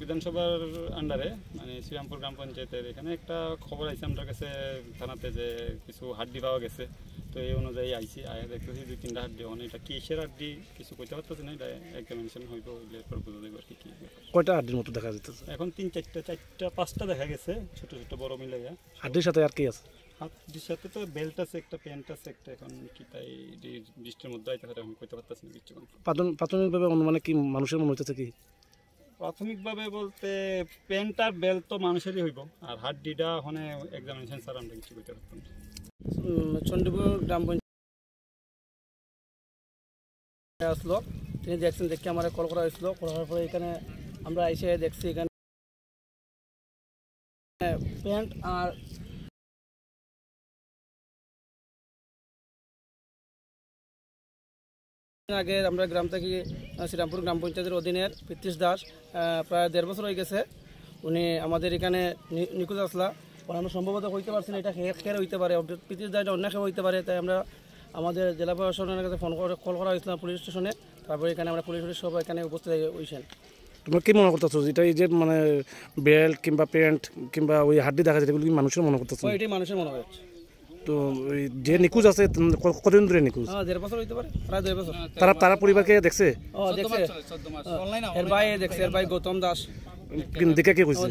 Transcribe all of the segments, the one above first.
বিধানসভার আন্ডারে মানে শ্রীরামপুর গ্রাম পঞ্চায়েতের এখানে একটা খবর আইছে আমার কাছে থানাতে যে কিছু হাড্ডি পাওয়া গেছে। তো এই অনুযায়ী আইসি আয়া দেখতেছি 2-3টা হাড্ডি, মানে এটা কিসের হাড্ডি কিছু কইতে পারতেছি না, এটা এক্সামিনেশন হইব এরপর বোঝা যাবে আর কি। কয়টা হাড্ডির মতো দেখা যাচ্ছে? এখন 3-4টা দেখা গেছে, ছোট ছোট বড় মিলাইয়া। হাড্ডির সাথে আর কি আছে? হাড্ডির সাথে তো বেল্ট আছে, একটা প্যান্ট আছে, একটা এখন কি তাই লিস্টের মধ্যে আইতে পারে, আমি কইতে পারতেছি না কিছু। প্রাথমিকভাবে মানে কি মানুষের মনে হইতেছে কি? প্রাথমিকভাবে বলতে প্যান্ট আর বেল্ট তো মানুষেরই হইব, আর হাড্ডিটা ওখানে এক্সামিনেশন ছাড়া আমরা কিছু কইতে পারতাম না। চণ্ডীপুর গ্রাম পঞ্চায়েত আসলো, তিনি দেখছেন, দেখে আমার কল করা হয়েছিল। করার পরে এখানে আমরা এসে দেখছি এখানে প্যান্ট আর আগে আমরা গ্রাম থেকে শ্রীরামপুর গ্রাম পঞ্চায়েতের অধীনের পৃথ্বীশ দাস প্রায় 1.5 বছর হয়ে গেছে, উনি আমাদের এখানে নিখোঁজ আসলা। আমরা সম্ভবত হইতে পারছি না, এটা খের হইতে পারে, পৃথ্বীশ দাস অন্য খেয়ে হইতে পারে। তাই আমরা আমাদের জেলা প্রশাসনের কাছে ফোন করে কল করা হয়েছিল পুলিশ স্টেশনে। তারপরে এখানে আমরা পুলিশ সব এখানে উপস্থিত হয়েছেন। তোমরা কি মনে করতেছো এটা এই যে মানে বেল্ট কিংবা প্যান্ট কিংবা ওই হাড্ডি দেখা যায়, এগুলো কি মানুষের মনে করতেছো? এটাই মানুষের মনে হচ্ছে। তো যে নিখোঁজ আছে কতদিন ধরে নিখোঁজ? 1.5 বছর হইতে পারে, প্রায় 2 বছর। তারা পরিবারকে দেখছে? দেখছে, এর ভাই দেখছে, এর ভাই গৌতম দাস দেখে কি কইছে?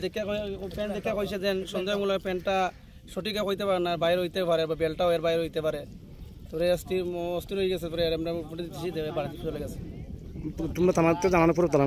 প্যান্ট দেখে কইছে দেন সন্দেহমূলক প্যান্টটা সঠিক হইতে পারে না, বাইরে হইতে পারে, বা বেলটাও এর বাইরে হইতে পারে। তো অস্থির হয়ে গেছে, আমরা চলে গেছে। তোমরা থানাতে জানানোর পরে থানা